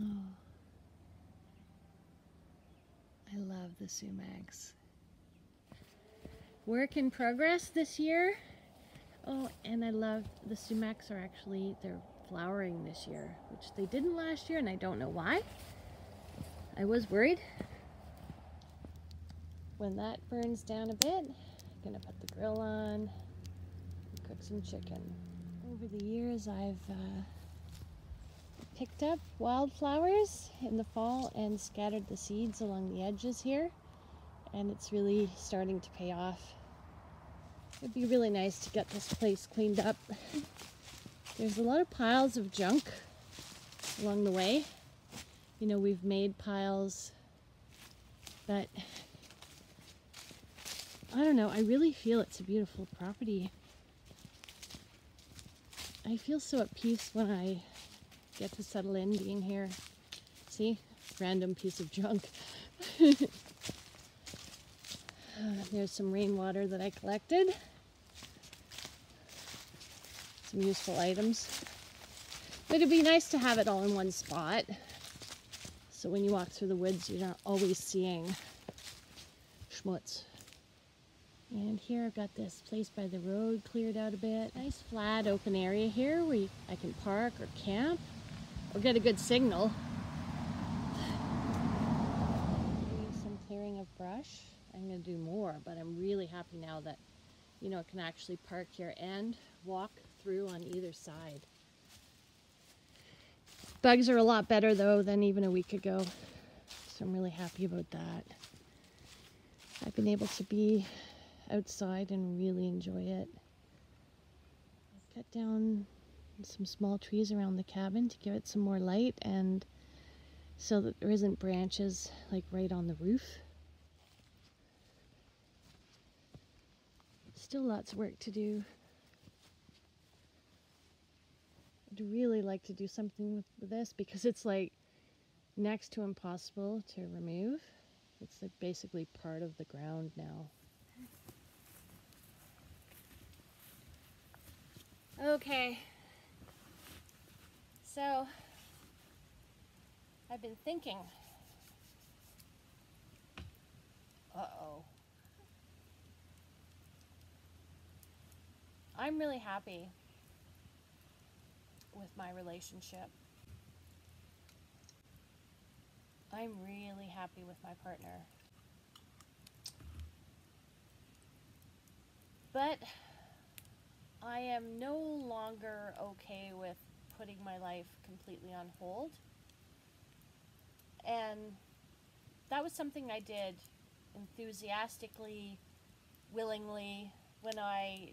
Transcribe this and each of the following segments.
Oh, I love the sumacs. Work in progress this year. Oh, and I love the sumacs are actually, they're flowering this year, which they didn't last year, and I don't know why. I was worried. When that burns down a bit, I'm gonna put the grill on and cook some chicken. Over the years, I've picked up wildflowers in the fall and scattered the seeds along the edges here, and it's really starting to pay off. It'd be really nice to get this place cleaned up. There's a lot of piles of junk along the way. You know, we've made piles, but I don't know, I really feel it's a beautiful property. I feel so at peace when I get to settle in being here. See? Random piece of junk. There's some rainwater that I collected. Some useful items. But it'd be nice to have it all in one spot. So when you walk through the woods, you're not always seeing schmutz. And here I've got this place by the road cleared out a bit. Nice flat open area here where I can park or camp or get a good signal. Doing some clearing of brush. I'm going to do more, but I'm really happy now that, you know, I can actually park here and walk through on either side. Bugs are a lot better though than even a week ago, so I'm really happy about that. I've been able to be outside and really enjoy it. I've cut down some small trees around the cabin to give it some more light and so that there isn't branches like right on the roof. Still lots of work to do. I'd really like to do something with this because it's like next to impossible to remove. It's like basically part of the ground now. Okay, so I've been thinking. Uh-oh. I'm really happy with my relationship. I'm really happy with my partner. But I am no longer okay with putting my life completely on hold. And that was something I did enthusiastically, willingly, when I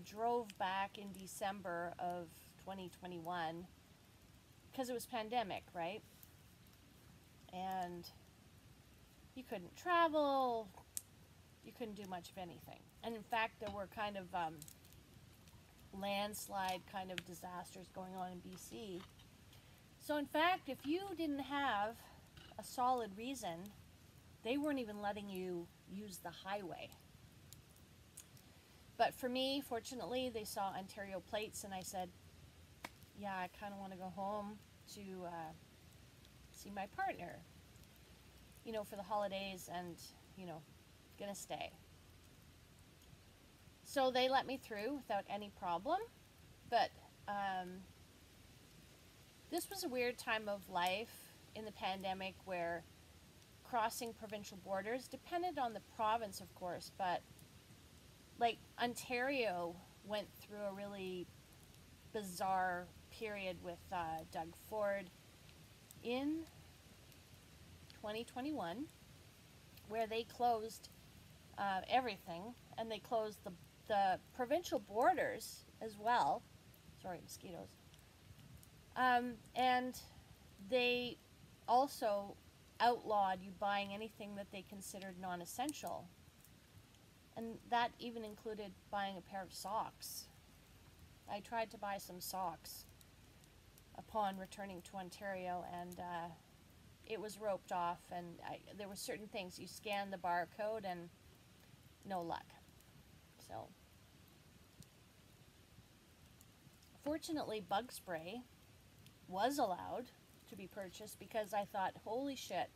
drove back in December of 2021 because it was pandemic, right? And you couldn't travel, you couldn't do much of anything. And in fact, there were kind of landslide kind of disasters going on in BC. So in fact, if you didn't have a solid reason, they weren't even letting you use the highway. But for me, fortunately, they saw Ontario plates and I said, yeah, I kind of want to go home to see my partner, you know, for the holidays and, you know, gonna stay. So they let me through without any problem, but this was a weird time of life in the pandemic where crossing provincial borders depended on the province, of course, but like Ontario went through a really bizarre period with Doug Ford in 2021 where they closed everything, and they closed the provincial borders as well. Sorry, mosquitoes. And they also outlawed you buying anything that they considered non-essential. And that even included buying a pair of socks. I tried to buy some socks upon returning to Ontario, and it was roped off, and there were certain things. You scan the barcode and no luck. So fortunately, bug spray was allowed to be purchased because I thought, holy shit,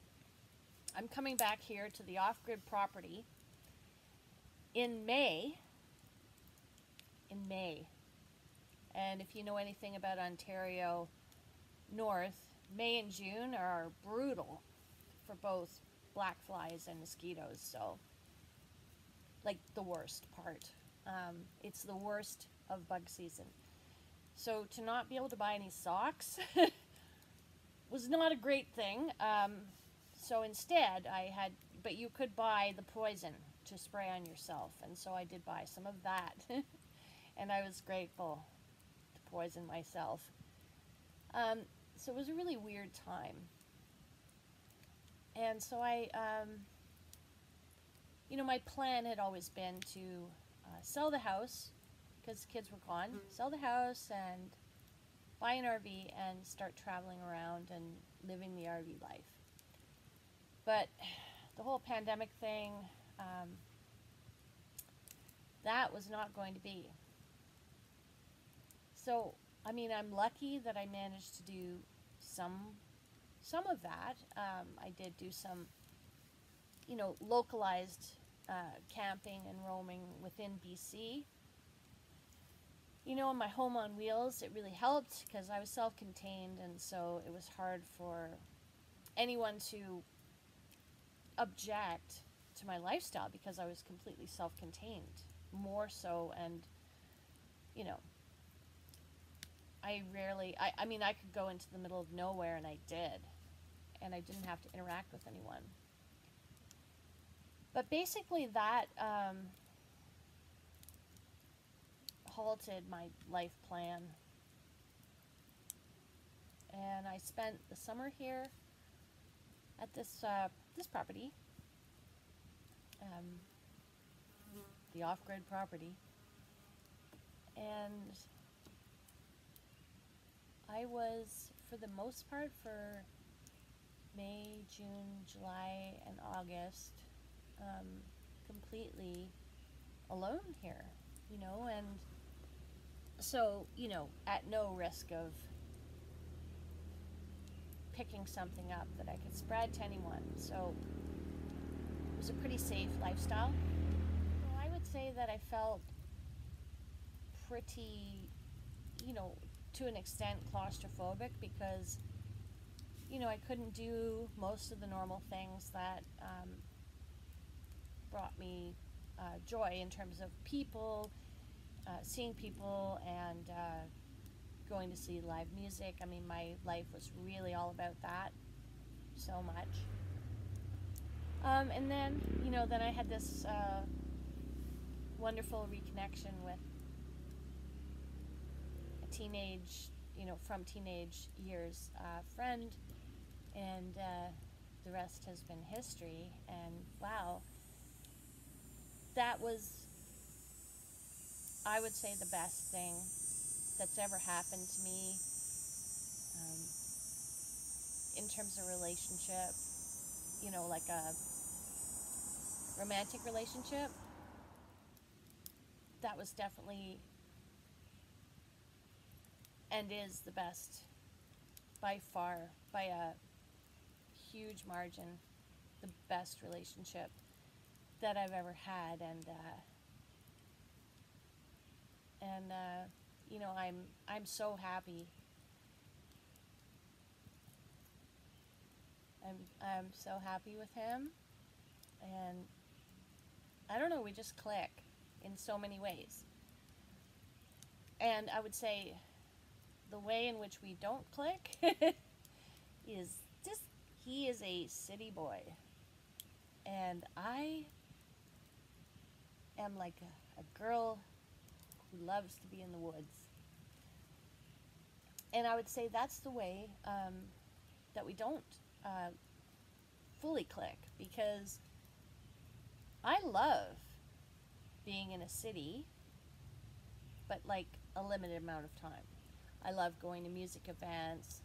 I'm coming back here to the off-grid property in May. And if you know anything about Ontario North, May and June are brutal for both black flies and mosquitoes. So, like, the worst part. It's the worst of bug season. So to not be able to buy any socks was not a great thing. So instead but you could buy the poison to spray on yourself. And so I did buy some of that. And I was grateful to poison myself. So it was a really weird time. And so my plan had always been to sell the house, because the kids were gone, sell the house and buy an RV and start traveling around and living the RV life. But the whole pandemic thing, that was not going to be. So, I mean, I'm lucky that I managed to do some of that. I did do some, localized camping and roaming within BC. In my home on wheels, it really helped because I was self-contained, and so it was hard for anyone to object to my lifestyle because I was completely self-contained, more so. And I could go into the middle of nowhere, and I did, and I didn't have to interact with anyone. But basically that halted my life plan, and I spent the summer here at this property, the off-grid property, and I was, for the most part, for May, June, July, and August, completely alone here, and so, at no risk of picking something up that I could spread to anyone. So it was a pretty safe lifestyle. So I would say that I felt pretty, to an extent claustrophobic because, I couldn't do most of the normal things that brought me joy in terms of people, seeing people, and going to see live music. I mean, my life was really all about that so much. And then, then I had this wonderful reconnection with a teenage, from teenage years friend, and the rest has been history. And wow, that was, I would say, the best thing that's ever happened to me in terms of relationship, like a romantic relationship. That was definitely, and is, the best by far, by a huge margin, the best relationship that I've ever had. And I'm so happy. I'm so happy with him, and I don't know, we just click in so many ways. And I would say the way in which we don't click is just, he is a city boy, and I am like a girl who loves to be in the woods. And I would say that's the way that we don't fully click, because I love being in a city, but like a limited amount of time. I love going to music events,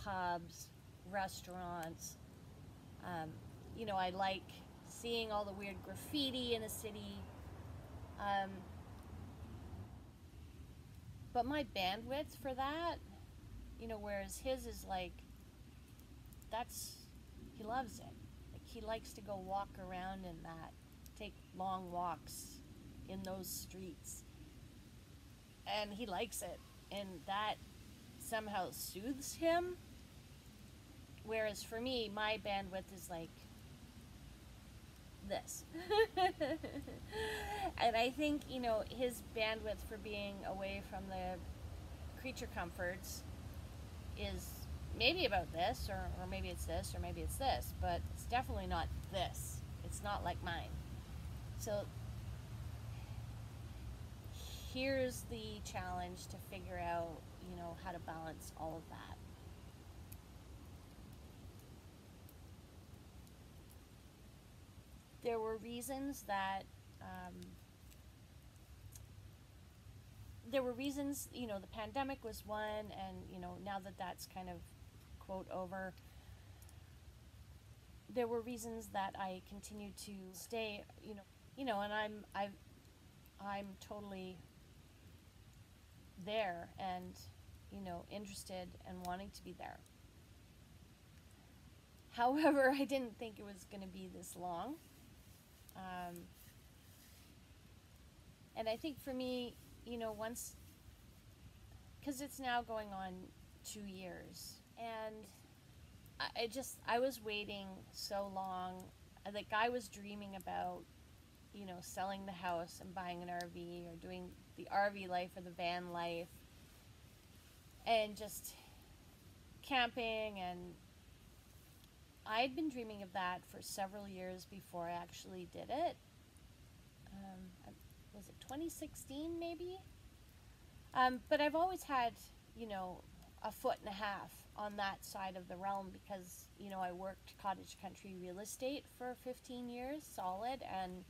pubs, restaurants. I like seeing all the weird graffiti in a city. But my bandwidth for that, whereas his is like he loves it. Like, he likes to go walk around in that, take long walks in those streets, and he likes it, and that somehow soothes him. Whereas for me, my bandwidth is like this. And I think, his bandwidth for being away from the creature comforts is maybe about this, or maybe it's this, or maybe it's this, but it's definitely not this. It's not like mine. So here's the challenge to figure out, how to balance all of that. There were reasons that, the pandemic was one, and, now that that's kind of, quote, over, there were reasons that I continued to stay, and I'm totally there and, interested and wanting to be there. However, I didn't think it was going to be this long. And I think for me, once, because it's now going on 2 years, and I was waiting so long. Like, I was dreaming about, selling the house and buying an RV, or doing the RV life or the van life, and just camping. And I'd been dreaming of that for several years before I actually did it. Was it 2016 maybe? But I've always had, a foot and a half on that side of the realm, because, I worked cottage country real estate for 15 years solid, and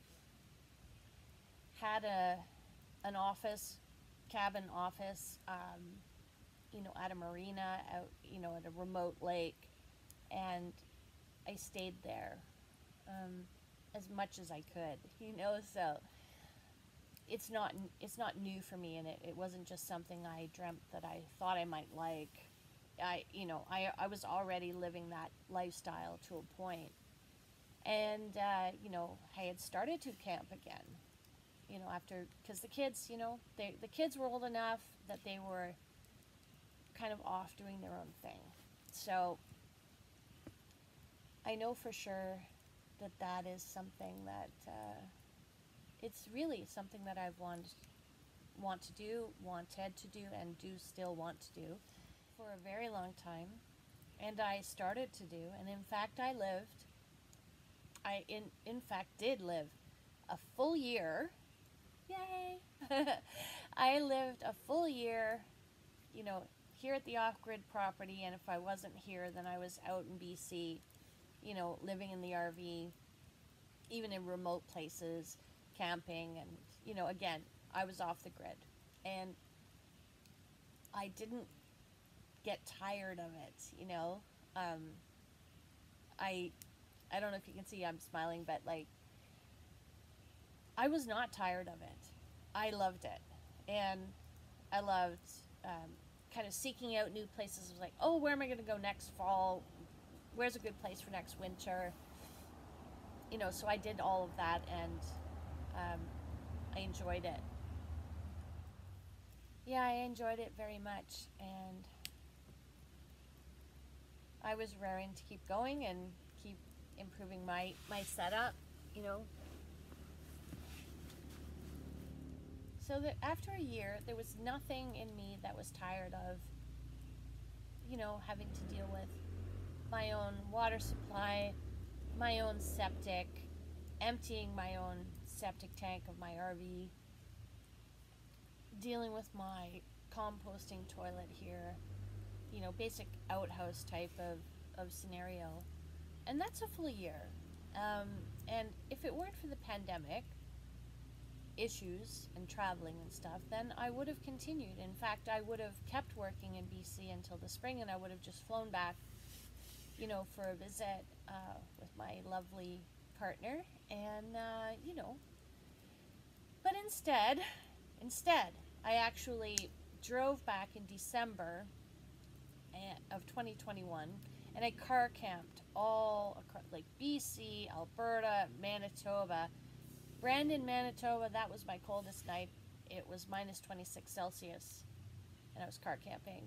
had an office, cabin office, at a marina out, at a remote lake, and I stayed there as much as I could, so it's not new for me, and it wasn't just something I dreamt that I thought I might like. I was already living that lifestyle to a point, and I had started to camp again, after, because the kids, the kids were old enough that they were kind of off doing their own thing. So I know for sure that is something that it's really something that I've wanted to do, and do still want to do for a very long time. And I started to do, and in fact I in fact did live a full year. Yay! I lived a full year, here at the off-grid property, and if I wasn't here, then I was out in BC, living in the RV, even in remote places, camping, and, again, I was off the grid. And I didn't get tired of it, I don't know if you can see I'm smiling, but, like, I was not tired of it. I loved it. And I loved kind of seeking out new places. I was like, oh, where am I going to go next fall? Where's a good place for next winter? So I did all of that, and I enjoyed it. Yeah, I enjoyed it very much, and I was raring to keep going and keep improving my setup, So that after a year, there was nothing in me that was tired of, having to deal with my own water supply, my own septic, emptying my own septic tank of my RV, dealing with my composting toilet here, basic outhouse type of scenario. And that's a full year. And if it weren't for the pandemic issues and traveling and stuff, then I would have continued. In fact, I would have kept working in BC until the spring, and I would have just flown back, for a visit with my lovely partner. And, but instead, I actually drove back in December of 2021, And I car camped all across, like BC, Alberta, Manitoba. Brandon, Manitoba, that was my coldest night. It was minus 26 Celsius, and I was car camping.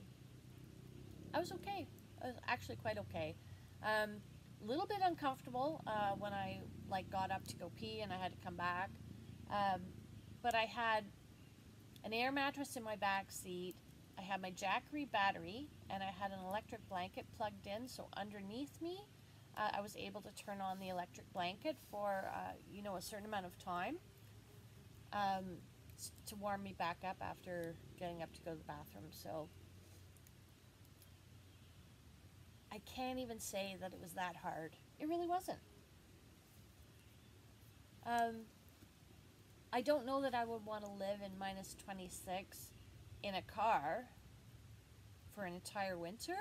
I was okay. I was actually quite okay. A little bit uncomfortable when I like got up to go pee and I had to come back. Um, but I had an air mattress in my back seat. I had my Jackery battery, and I had an electric blanket plugged in. So underneath me, I was able to turn on the electric blanket for a certain amount of time to warm me back up after getting up to go to the bathroom. So I can't even say that it was that hard. It really wasn't. I don't know that I would want to live in minus 26 in a car for an entire winter.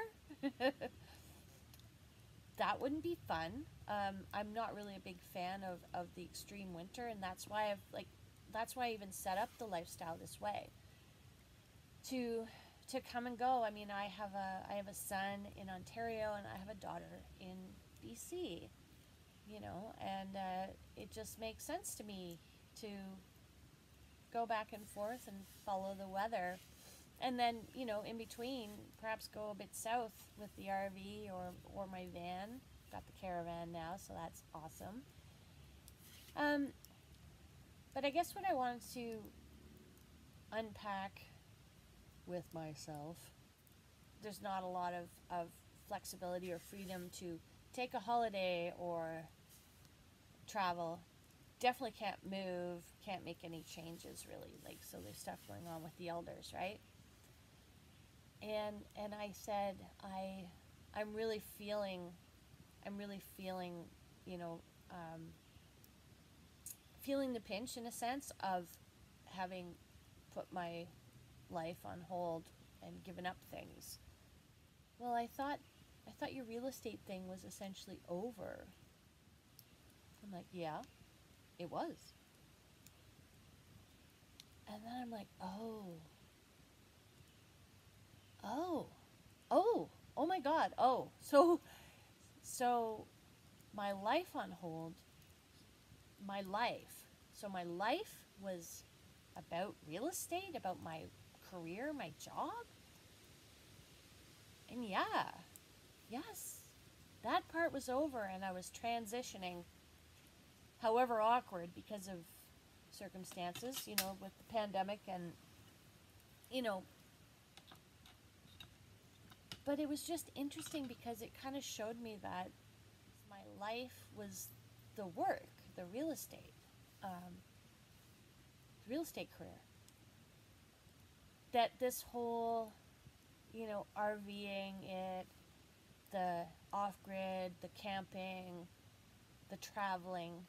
That wouldn't be fun. I'm not really a big fan of the extreme winter, and that's why I even set up the lifestyle this way. To come and go. I mean, I have a son in Ontario and I have a daughter in BC, and it just makes sense to me to go back and forth and follow the weather. And then, in between, perhaps go a bit south with the RV or my van. Got the caravan now, so that's awesome. But I guess what I wanted to unpack with myself, there's not a lot of flexibility or freedom to take a holiday or travel. Definitely can't move, can't make any changes really. So there's stuff going on with the elders, right? And I said I'm really feeling feeling the pinch in a sense of having put my life on hold and given up things. Well, I thought your real estate thing was essentially over. I'm like, yeah, it was. And then I'm like, oh my God. So my life on hold, so my life was about real estate, about my career, my job. And yes, that part was over, and I was transitioning, however awkward because of circumstances, with the pandemic and, but it was just interesting because it kind of showed me that my life was the work, the real estate career. That this whole, RVing it, the off-grid, the camping, the traveling,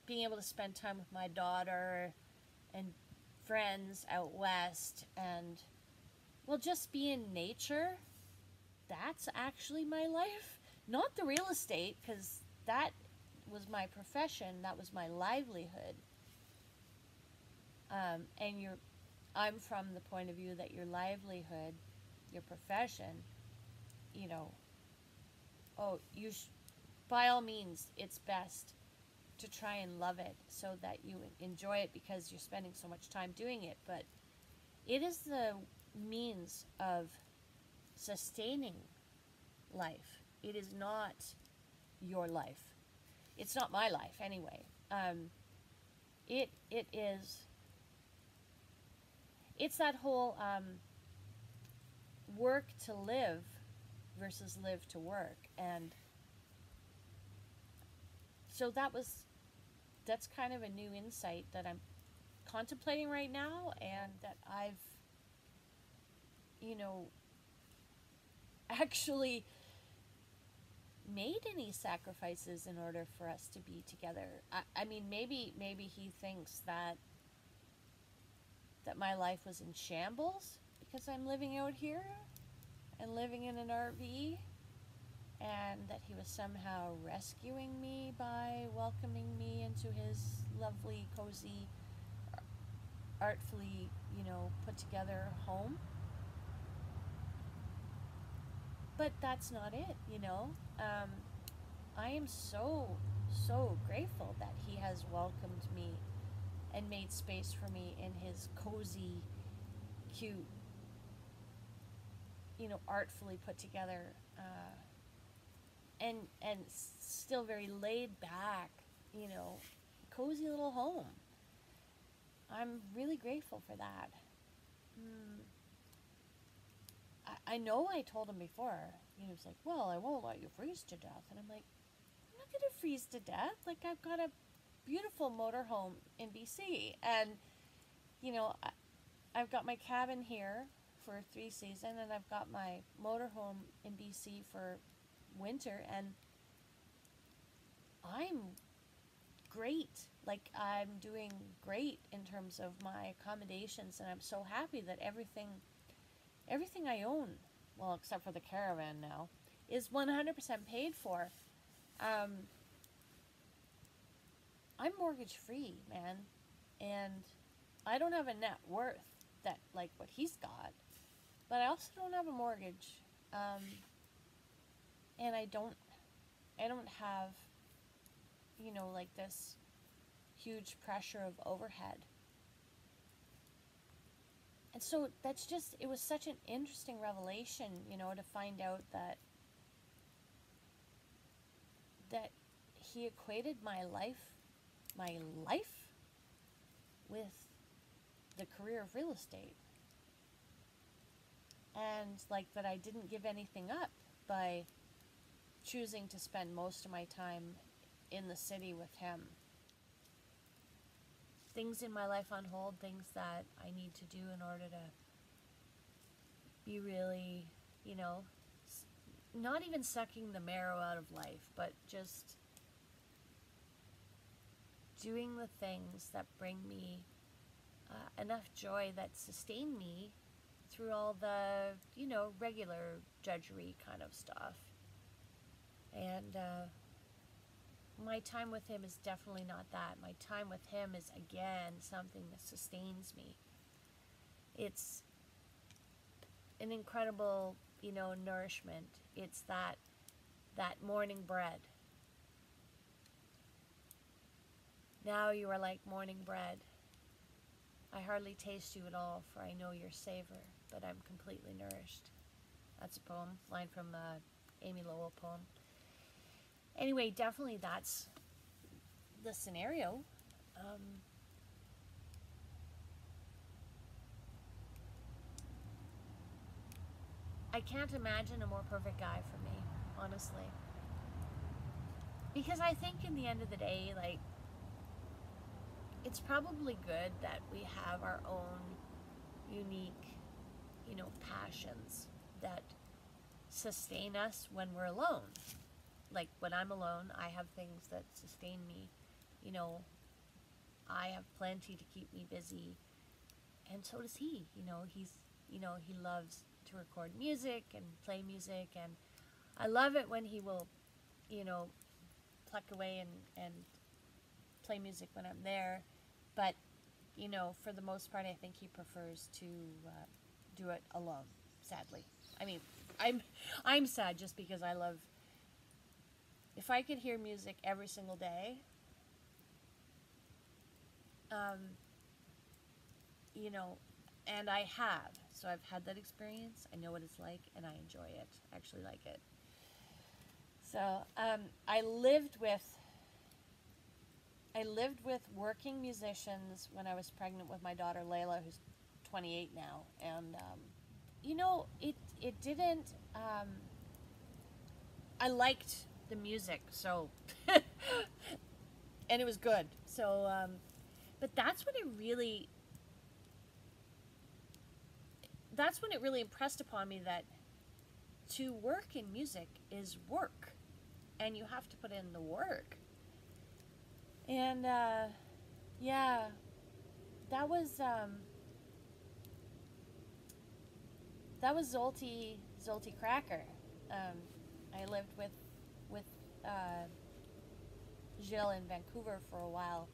being able to spend time with my daughter and friends out west and, just be in nature, that's actually my life. Not the real estate, because that was my profession, that was my livelihood. I'm from the point of view that your livelihood, your profession, by all means, it's best to try and love it so that you enjoy it because you're spending so much time doing it. But it is the means of sustaining life. It is not your life. It's not my life anyway. It's that whole work to live versus live to work. And so that's kind of a new insight that I'm contemplating right now, and that I've, actually made any sacrifices in order for us to be together. I mean, maybe he thinks that my life was in shambles because I'm living out here and living in an RV, and that he was somehow rescuing me by welcoming me into his lovely, cozy, artfully, put together home. but that's not it, you know. I am so, so grateful that he has welcomed me and made space for me in his cozy, cute, artfully put together, and still very laid back, cozy little home. I'm really grateful for that. I know I told him before. He was like, "Well, I won't let you freeze to death," and I'm like, "I'm not gonna freeze to death. Like, I've got a beautiful motorhome in BC, and I've got my cabin here for 3 seasons, and I've got my motorhome in BC for winter, and I'm great. Like, I'm doing great in terms of my accommodations, and I'm so happy that everything I own, well, except for the caravan now, is 100% paid for. I'm mortgage free, man, and I don't have a net worth that like what he's got, but I also don't have a mortgage, and I don't have like this huge pressure of overhead. And so that's just, it was such an interesting revelation, to find out that he equated my life with the career of real estate. And like that I didn't give anything up by choosing to spend most of my time in the city with him. Things in my life on hold, things that I need to do in order to be really, not even sucking the marrow out of life, but just doing the things that bring me enough joy that sustain me through all the, regular drudgery kind of stuff. And my time with him is definitely not that. My time with him is, again, something that sustains me. It's an incredible, nourishment. It's that morning bread. Now you are like morning bread. I hardly taste you at all, for I know your savor, but I'm completely nourished. That's a poem, line from Amy Lowell poem. Anyway, definitely that's the scenario. I can't imagine a more perfect guy for me, honestly. Because I think in the end of the day, like, it's probably good that we have our own unique, passions that sustain us when we're alone. Like, when I'm alone, I have things that sustain me. I have plenty to keep me busy, and so does he. He loves to record music and play music, and I love it when he will, pluck away and play music when I'm there. But, for the most part, I think he prefers to do it alone, sadly. I mean, I'm sad just because I love, if I could hear music every single day, and I have. So I've had that experience. I know what it's like, and I enjoy it. I actually like it. So I lived with working musicians when I was pregnant with my daughter Layla, who's 28 now, and it didn't. I liked the music, so and it was good. So, but that's when it really impressed upon me that to work in music is work, and you have to put in the work. And yeah, that was Zolty Cracker. I lived with Jill in Vancouver for a while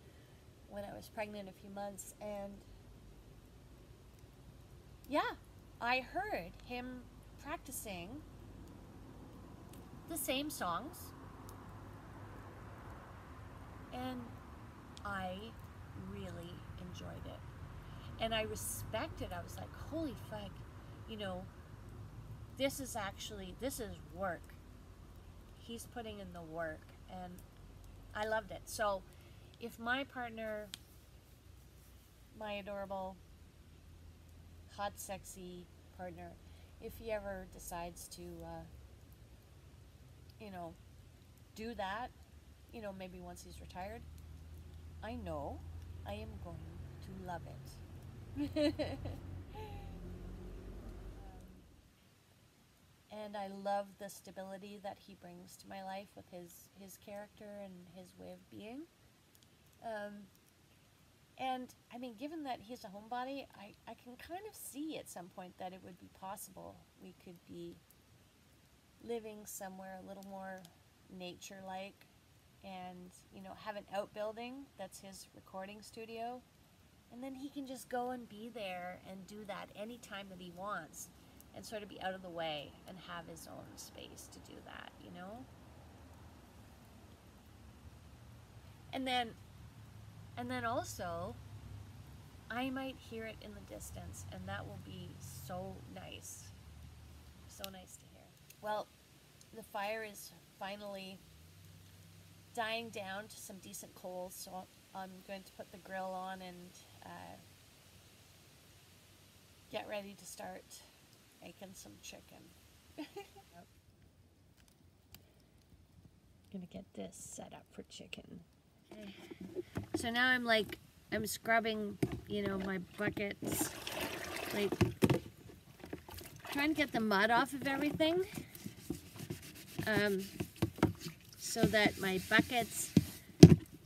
when I was pregnant a few months, and yeah, I heard him practicing the same songs. And I really enjoyed it. And I respect it. I was like, holy fuck, you know, this is work. He's putting in the work, and I loved it. So if my partner, my adorable, hot, sexy partner, if he ever decides to, you know, do that, you know, maybe once he's retired, I know I am going to love it. And I love the stability that he brings to my life with his character and his way of being. And I mean, given that he's a homebody, I can kind of see at some point that it would be possible we could be living somewhere a little more nature-like, and, you know, have an outbuilding that's his recording studio, and then he can just go and be there and do that anytime that he wants, and sort of be out of the way and have his own space to do that, you know? And then also, I might hear it in the distance, and that will be so nice. So nice to hear. Well, the fire is finally dying down to some decent coals, so I'm going to put the grill on and get ready to start making some chicken. Gonna get this set up for chicken. Okay. So now I'm scrubbing, you know, my buckets, like trying to get the mud off of everything, so that my buckets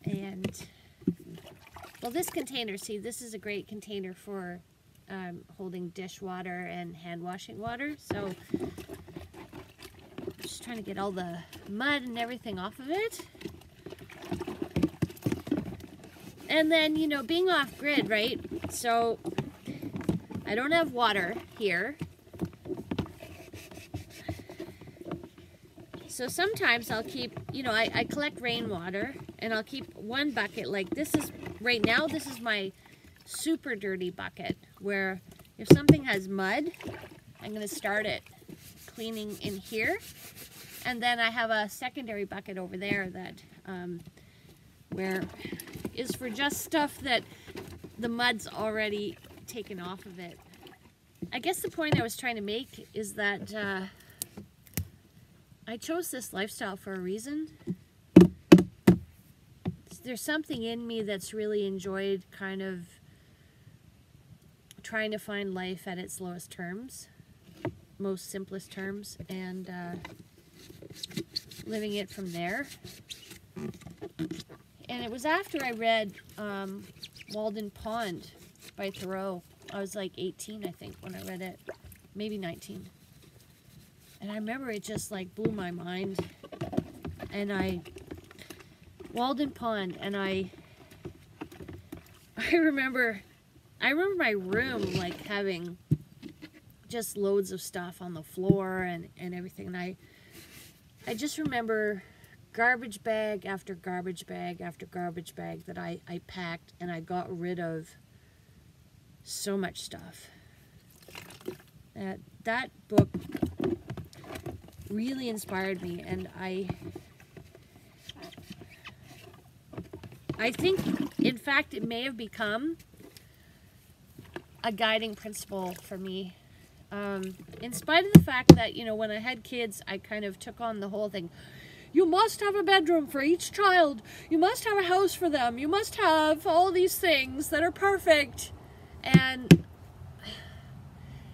and, well, this container, see, this is a great container for holding dishwater and hand washing water. So just trying to get all the mud and everything off of it. And then, you know, being off grid, right? So I don't have water here. So sometimes I'll keep, you know, I collect rainwater, and I'll keep one bucket, like this is, right now, this is my super dirty bucket, where if something has mud, I'm going to start it cleaning in here. And then I have a secondary bucket over there that, where is for just stuff that the mud's already taken off of it. I guess the point I was trying to make is that I chose this lifestyle for a reason. There's something in me that's really enjoyed kind of trying to find life at its lowest terms, most simplest terms, and living it from there. And it was after I read Walden Pond by Thoreau. I was like 18, I think, when I read it. Maybe 19. And I remember it just like blew my mind. And Walden Pond, and I remember my room like having just loads of stuff on the floor and everything. And I just remember garbage bag after garbage bag after garbage bag that I packed, and I got rid of so much stuff. That book really inspired me, and I think, in fact, it may have become a guiding principle for me. In spite of the fact that, you know, when I had kids, I kind of took on the whole thing. You must have a bedroom for each child. You must have a house for them. You must have all these things that are perfect. And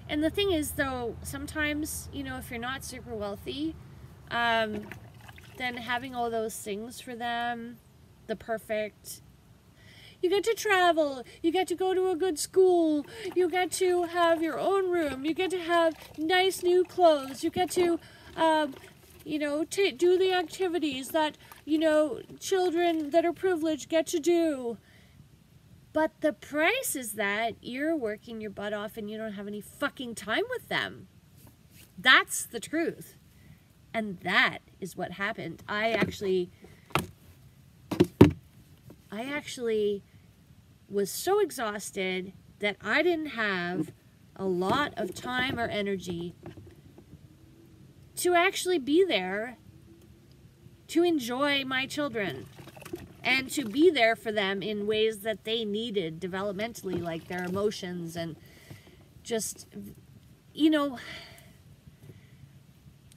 the thing is, though, sometimes, you know, if you're not super wealthy, then having all those things for them, the perfect, you get to travel, you get to go to a good school, you get to have your own room, you get to have nice new clothes, you get to, you know, do the activities that, you know, children that are privileged get to do. But the price is that you're working your butt off and you don't have any fucking time with them. That's the truth. And that is what happened. I actually was so exhausted that I didn't have a lot of time or energy to actually be there to enjoy my children and to be there for them in ways that they needed developmentally, like their emotions, and just, you know,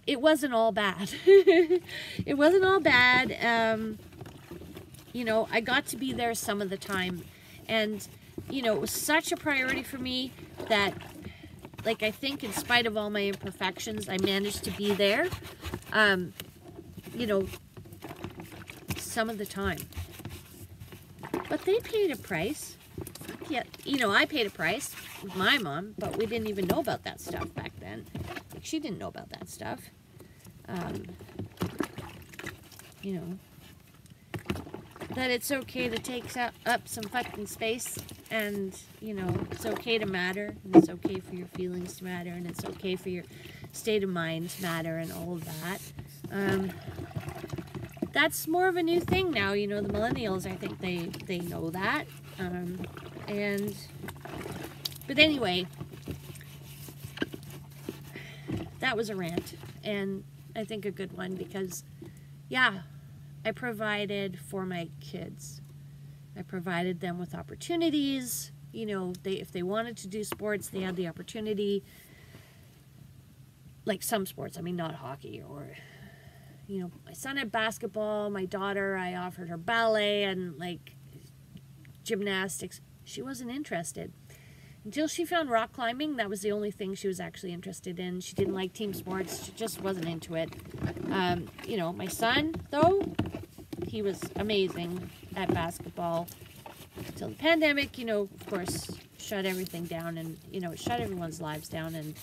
it wasn't all bad. It wasn't all bad. You know, I got to be there some of the time, and, you know, it was such a priority for me that, like, I think in spite of all my imperfections, I managed to be there, you know, some of the time. But they paid a price. Yeah, you know, I paid a price with my mom, but we didn't even know about that stuff back then. Like, she didn't know about that stuff. You know, that it's okay to take up some fucking space, and, you know, it's okay to matter, and it's okay for your feelings to matter, and it's okay for your state of mind to matter, and all of that. That's more of a new thing now, you know, the millennials, I think they know that. But anyway, that was a rant, and I think a good one, because, yeah, I provided for my kids. I provided them with opportunities. You know, if they wanted to do sports, they had the opportunity. Like some sports, I mean, not hockey, or, you know, my son had basketball, my daughter, I offered her ballet and, like, gymnastics. She wasn't interested. Until she found rock climbing, that was the only thing she was actually interested in. She didn't like team sports. She just wasn't into it. You know, my son, though, he was amazing at basketball. Until the pandemic, you know, of course, shut everything down, and, you know, it shut everyone's lives down, and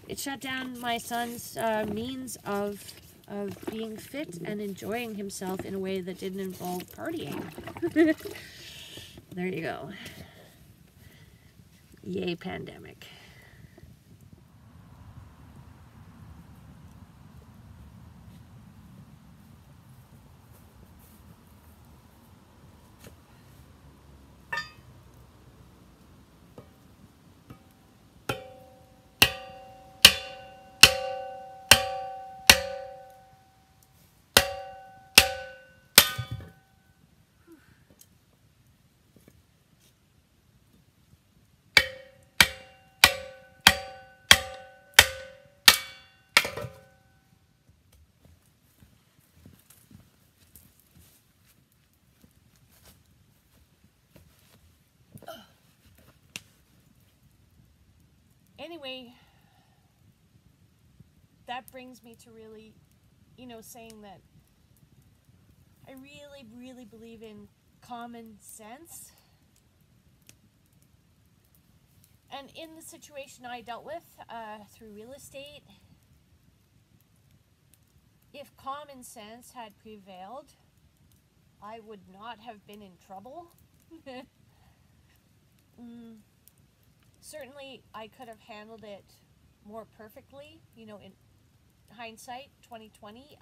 it shut down my son's means of being fit and enjoying himself in a way that didn't involve partying. There you go. Yay, pandemic. Anyway, that brings me to really, you know, saying that I really, really believe in common sense. And in the situation I dealt with through real estate, if common sense had prevailed, I would not have been in trouble. Certainly, I could have handled it more perfectly, you know, in hindsight, 2020.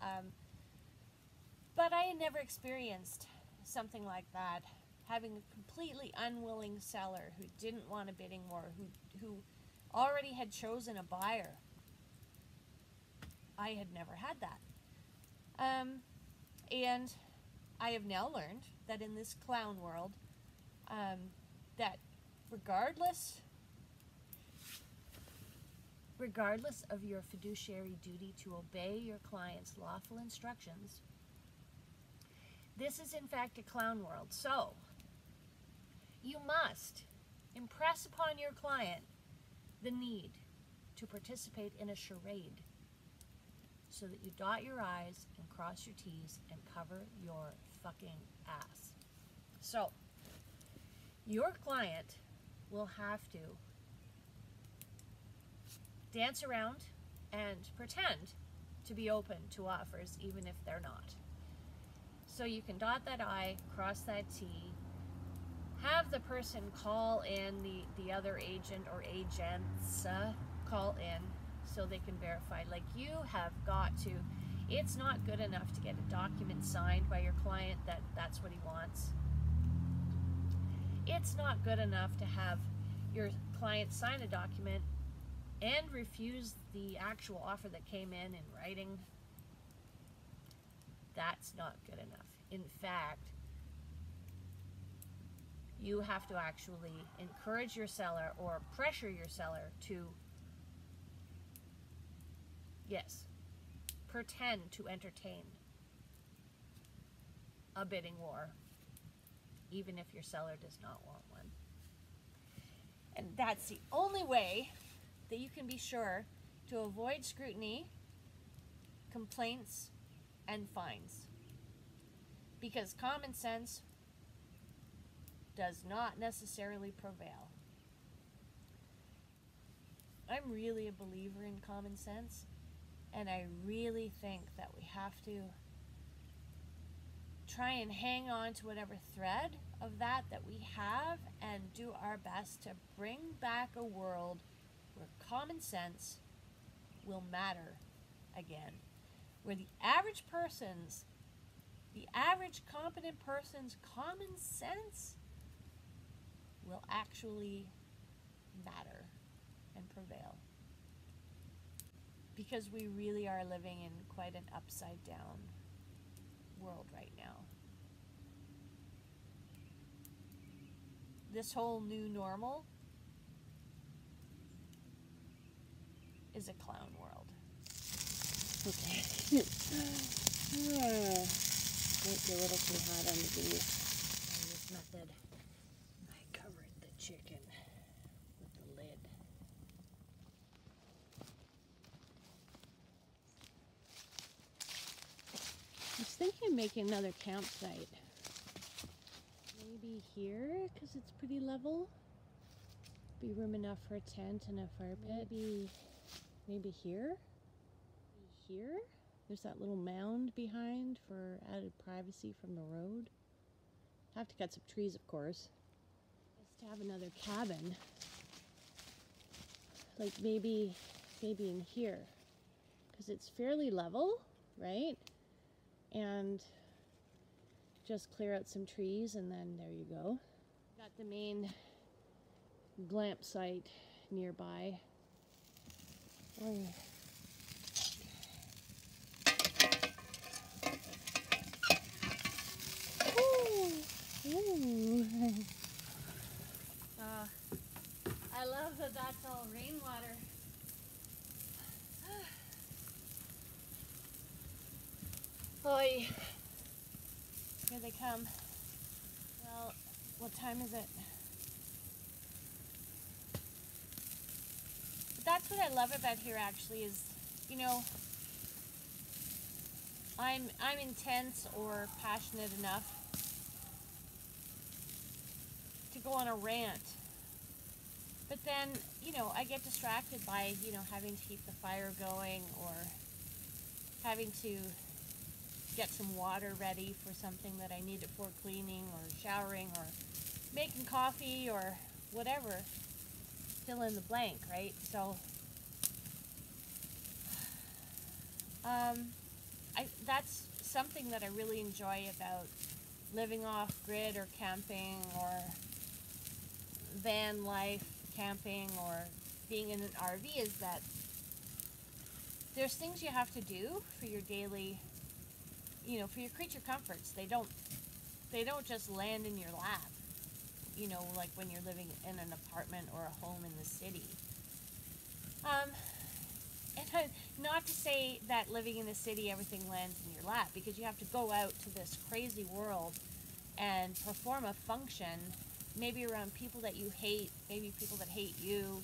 But I had never experienced something like that. Having a completely unwilling seller who didn't want a bidding war, who already had chosen a buyer. I had never had that. And I have now learned that in this clown world, that regardless of your fiduciary duty to obey your client's lawful instructions, this is in fact a clown world. So, you must impress upon your client the need to participate in a charade so that you dot your I's and cross your T's and cover your fucking ass. So, your client will have to dance around and pretend to be open to offers even if they're not. So you can dot that I, cross that T, have the person call in, the other agent or agents call in, so they can verify. Like, you have got to, it's not good enough to get a document signed by your client that that's what he wants. It's not good enough to have your client sign a document and refuse the actual offer that came in writing. That's not good enough. In fact, you have to actually encourage your seller or pressure your seller to, yes, pretend to entertain a bidding war, even if your seller does not want one. And that's the only way that you can be sure to avoid scrutiny, complaints, and fines. Because common sense does not necessarily prevail. I'm really a believer in common sense, and I really think that we have to try and hang on to whatever thread of that we have and do our best to bring back a world where common sense will matter again. Where the average competent person's common sense will actually matter and prevail. Because we really are living in quite an upside down world right now. This whole new normal is a clown world. Okay. Might be a little too hot on the beef. In this method, I covered the chicken with the lid. I was thinking of making another campsite. Maybe here, because it's pretty level. Be room enough for a tent and a fire pit. Maybe here. Here. There's that little mound behind for added privacy from the road. Have to cut some trees, of course. Just to have another cabin. Like maybe in here. Because it's fairly level, right? And just clear out some trees and then there you go. Got the main glamp site nearby. Oh. I love that that's all rainwater. Oi. Here they come. Well, what time is it? But that's what I love about here actually is, you know, I'm intense or passionate enough to go on a rant. But then, you know, I get distracted by, you know, having to keep the fire going or having to get some water ready for something that I need it for, cleaning or showering or making coffee or whatever. Fill in the blank, right? So, that's something that I really enjoy about living off grid or camping or van life, camping or being in an RV is that there's things you have to do for your daily, you know, for your creature comforts. They don't just land in your lap, you know, like when you're living in an apartment or a home in the city. And not to say that living in the city everything lands in your lap, because you have to go out to this crazy world and perform a function, maybe around people that you hate, maybe people that hate you,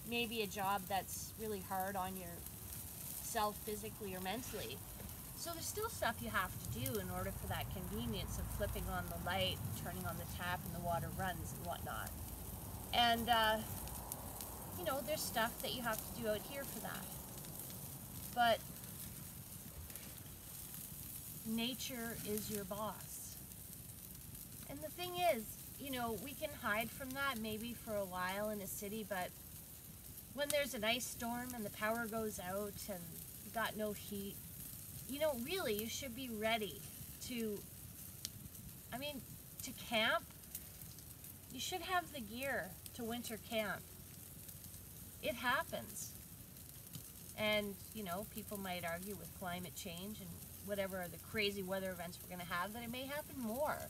maybe a job that's really hard on yourself physically or mentally. So there's still stuff you have to do in order for that convenience of flipping on the light, turning on the tap, and the water runs and whatnot. And, you know, there's stuff that you have to do out here for that. But nature is your boss. And the thing is, you know, we can hide from that maybe for a while in a city, but when there's an ice storm and the power goes out and you got no heat, you know, really, you should be ready to, I mean, to camp. You should have the gear to winter camp. It happens. And, you know, people might argue with climate change and whatever the crazy weather events we're going to have, that it may happen more.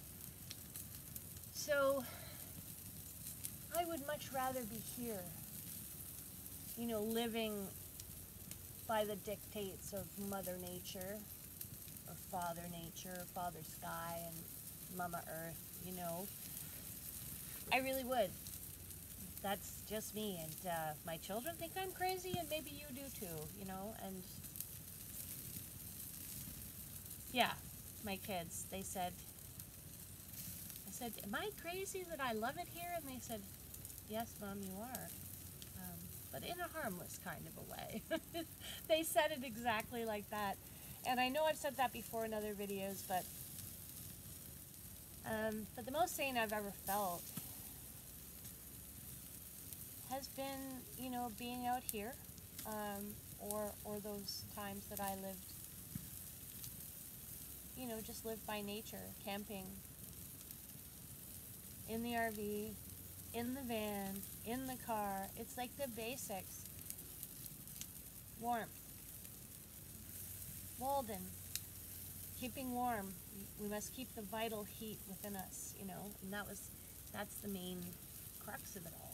So, I would much rather be here, you know, living by the dictates of Mother Nature, or Father Nature, or Father Sky, and Mama Earth, you know. I really would. That's just me, and my children think I'm crazy, and maybe you do too, you know, and yeah, my kids, they said, I said, am I crazy that I love it here? And they said, yes, Mom, you are, but in a harmless kind of a way. They said it exactly like that, and I know I've said that before in other videos, but the most sane I've ever felt has been, you know, being out here, or those times that I lived, you know, just lived by nature, camping, in the RV, in the van, in the car. It's like the basics. Warmth. Walden. Keeping warm. We must keep the vital heat within us, you know, and that's the main crux of it all.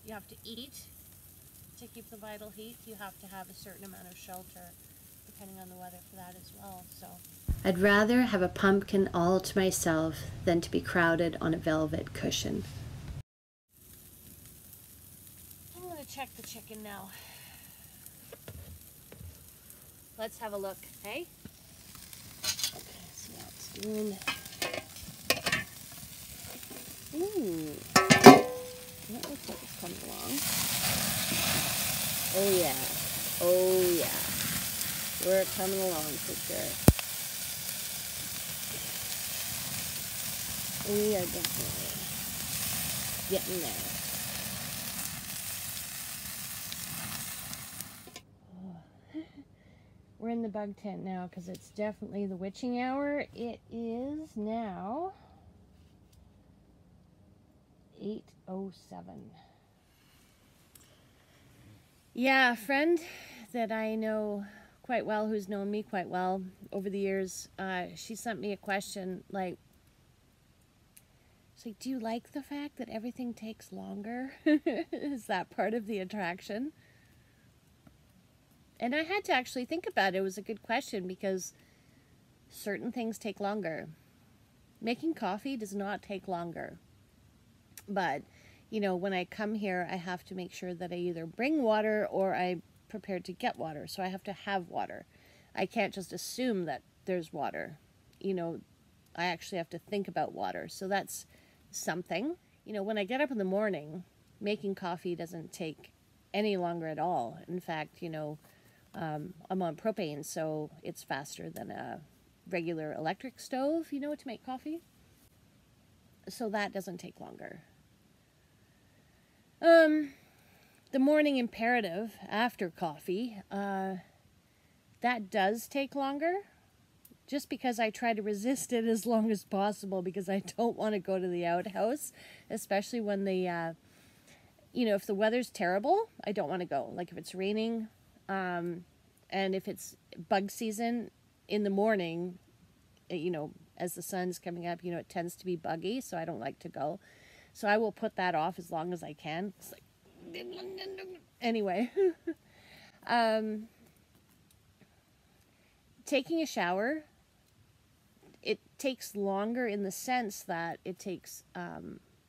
You have to eat to keep the vital heat. You have to have a certain amount of shelter, depending on the weather, for that as well. So I'd rather have a pumpkin all to myself than to be crowded on a velvet cushion. I'm going to check the chicken now. Let's have a look, hey? Okay, see how it's doing. Ooh. That looks like it's coming along. Oh yeah. Oh yeah. We're coming along for sure. We are definitely getting there. We're in the bug tent now because it's definitely the witching hour. It is now 8:07. Yeah, a friend that I know quite well, who's known me quite well over the years, she sent me a question like, she's like, do you like the fact that everything takes longer? Is that part of the attraction? And I had to actually think about it. It was a good question because certain things take longer. Making coffee does not take longer. But, you know, when I come here, I have to make sure that I either bring water or I'm prepared to get water. So I have to have water. I can't just assume that there's water. You know, I actually have to think about water. So that's something. You know, when I get up in the morning, making coffee doesn't take any longer at all. In fact, you know, I'm on propane, so it's faster than a regular electric stove, you know, to make coffee. So that doesn't take longer. The morning imperative after coffee, that does take longer, just because I try to resist it as long as possible because I don't want to go to the outhouse, especially when the, you know, if the weather's terrible, I don't want to go. Like if it's raining, and if it's bug season in the morning, you know, as the sun's coming up, you know, it tends to be buggy, so I don't like to go. So I will put that off as long as I can. It's like, anyway. Taking a shower, it takes longer in the sense that it takes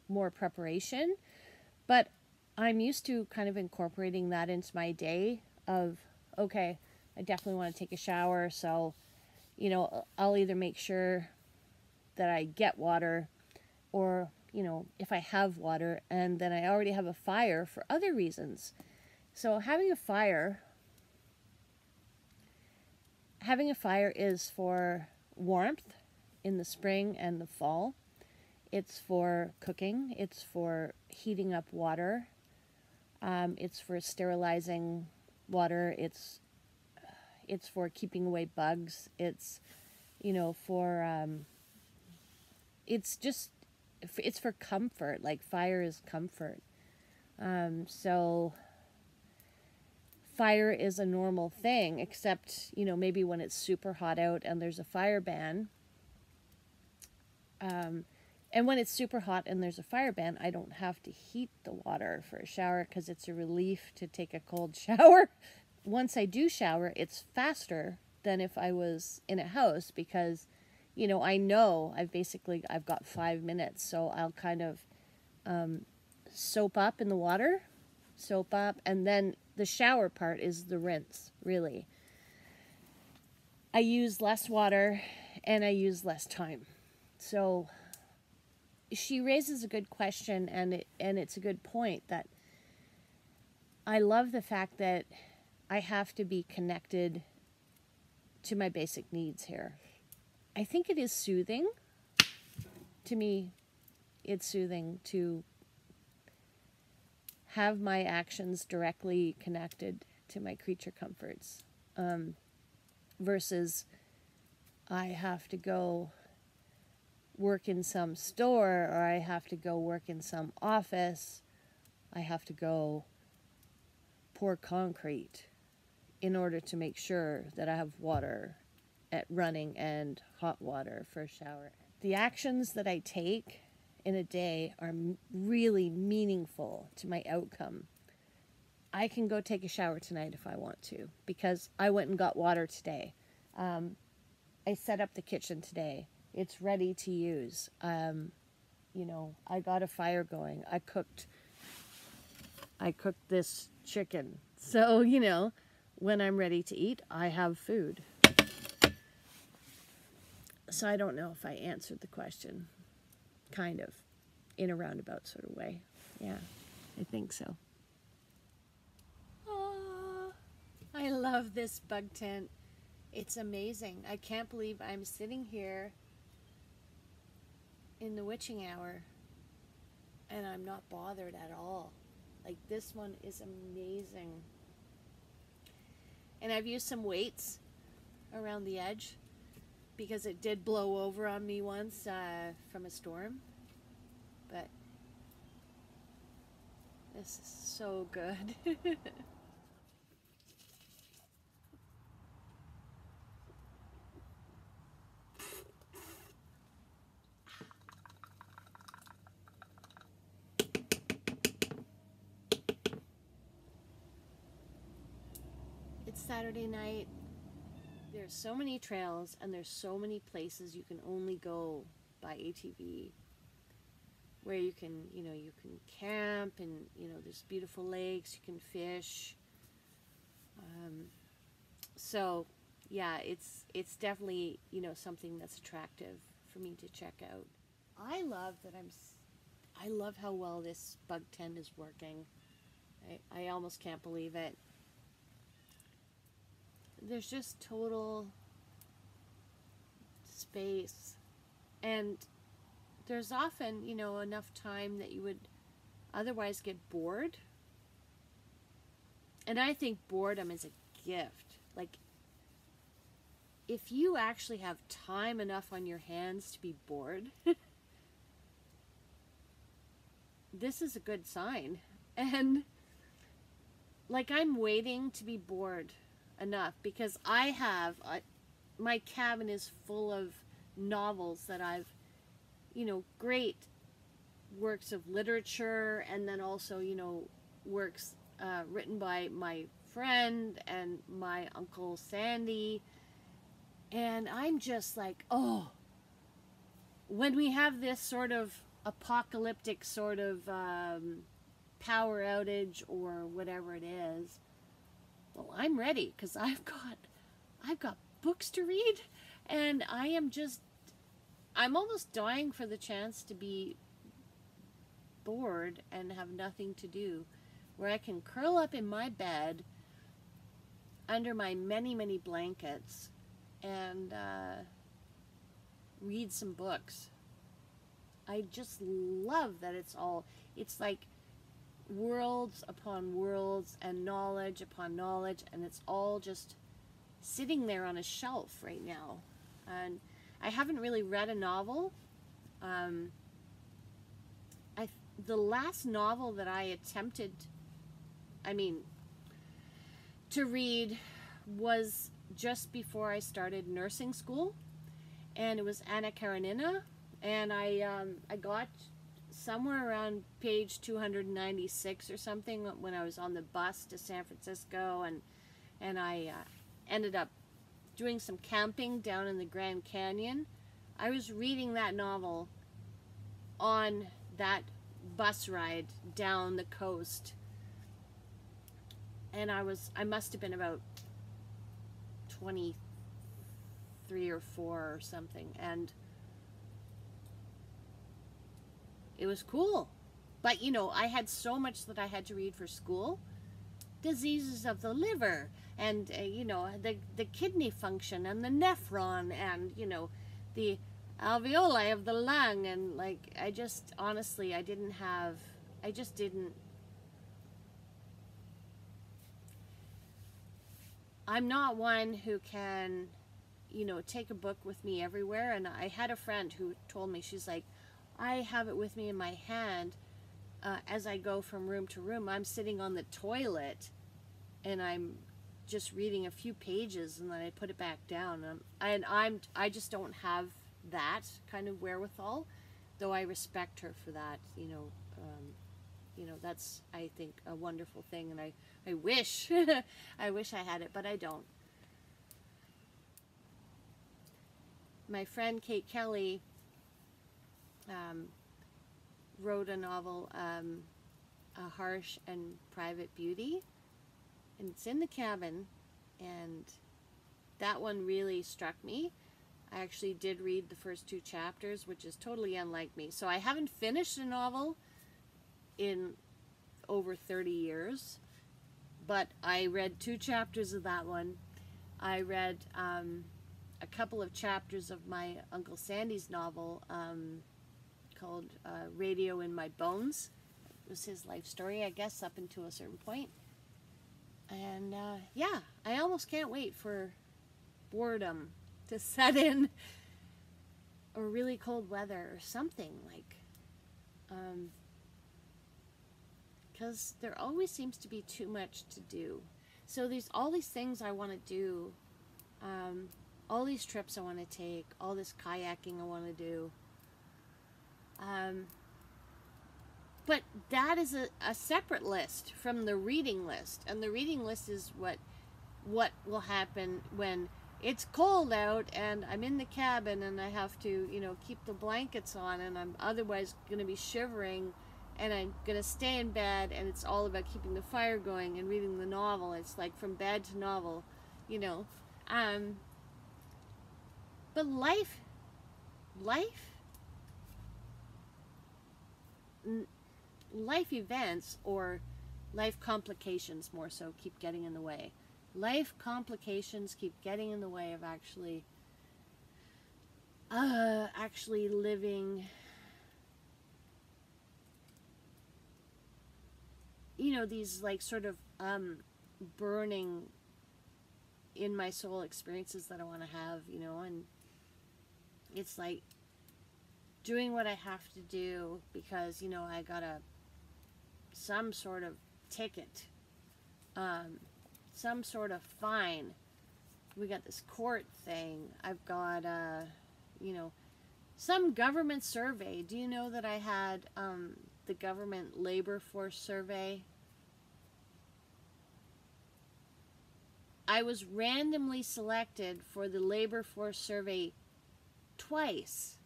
more preparation, but I'm used to kind of incorporating that into my day of, okay, I definitely want to take a shower, so, you know, I'll either make sure that I get water, or, you know, if I have water, and then I already have a fire for other reasons. So having a fire is for warmth in the spring and the fall. It's for cooking. It's for heating up water. It's for sterilizing water. It's for keeping away bugs. It's, for it's for comfort. Like fire is comfort. So fire is a normal thing, except, maybe when it's super hot out and there's a fire ban. And when it's super hot and there's a fire ban, I don't have to heat the water for a shower because it's a relief to take a cold shower. Once I do shower, it's faster than if I was in a house because, I know I've got 5 minutes, so I'll kind of soap up in the water, and then the shower part is the rinse, really. I use less water and I use less time. So she raises a good question, and it's a good point that I love the fact that I have to be connected to my basic needs here. I think it is soothing. To me, it's soothing to have my actions directly connected to my creature comforts, versus I have to go work in some store, or I have to go work in some office. I have to go pour concrete in order to make sure that I have water at running and hot water for a shower. The actions that I take in a day are really meaningful to my outcome. I can go take a shower tonight if I want to because I went and got water today. I set up the kitchen today. It's ready to use. I got a fire going. I cooked this chicken. So, when I'm ready to eat, I have food. So I don't know if I answered the question, kind of, in a roundabout sort of way. Yeah, I think so. Oh, I love this bug tent. It's amazing. I can't believe I'm sitting here in the witching hour and I'm not bothered at all. Like, this one is amazing. And I've used some weights around the edge because it did blow over on me once from a storm. But this is so good. It's Saturday night. There's so many trails and there's so many places you can only go by ATV, where you can camp, and there's beautiful lakes, you can fish. So yeah, it's definitely something that's attractive for me to check out. I love how well this bug tent is working. I almost can't believe it. There's just total space, and there's often enough time that you would otherwise get bored. And I think boredom is a gift. Like, if you actually have time enough on your hands to be bored, this is a good sign. And like, I'm waiting to be bored enough because my cabin is full of novels that I've, great works of literature, and then also, works written by my friend and my Uncle Sandy. And I'm just like, oh, when we have this sort of apocalyptic sort of power outage or whatever it is, well, I'm ready because I've got books to read, and I'm almost dying for the chance to be bored and have nothing to do, where I can curl up in my bed under my many blankets and read some books. I just love that it's like worlds upon worlds and knowledge upon knowledge, and it's all just sitting there on a shelf right now. And I haven't really read a novel. The last novel that I attempted, to read was just before I started nursing school, and it was Anna Karenina, and I got somewhere around page 296 or something when I was on the bus to San Francisco, and I ended up doing some camping down in the Grand Canyon. I was reading that novel on that bus ride down the coast, and I must have been about 23 or 4 or something, and it was cool. But I had so much that I had to read for school. Diseases of the liver, and the kidney function, and the nephron, and the alveoli of the lung, and I just honestly I just didn't. I'm not one who can take a book with me everywhere, and I had a friend who told me, she's like, I have it with me in my hand as I go from room to room. I'm sitting on the toilet and I'm just reading a few pages, and then I put it back down. I just don't have that kind of wherewithal, though I respect her for that. That's, I think, a wonderful thing, and I wish I wish I had it, but I don't. My friend Kate Kelly wrote a novel, A Harsh and Private Beauty, and it's in the cabin, and that one really struck me. I actually did read the first 2 chapters, which is totally unlike me. So I haven't finished a novel in over 30 years, but I read 2 chapters of that one. I read a couple of chapters of my Uncle Sandy's novel called Radio in My Bones. It was his life story, I guess, up until a certain point. And yeah, I almost can't wait for boredom to set in, or really cold weather or something, because there always seems to be too much to do. So all these things I want to do, all these trips I want to take, all this kayaking I want to do, but that is a separate list from the reading list, and the reading list is what will happen when it's cold out and I'm in the cabin and I have to keep the blankets on, and I'm otherwise going to be shivering, and I'm going to stay in bed, and it's all about keeping the fire going and reading the novel. It's like from bed to novel, but life events, or life complications more so, keep getting in the way. Life complications keep getting in the way of actually living, these sort of burning in my soul experiences that I want to have, and it's like doing what I have to do because I got some sort of ticket, some sort of fine. We got this court thing. I've got some government survey. Do you know that I had the government labor force survey? I was randomly selected for the labor force survey twice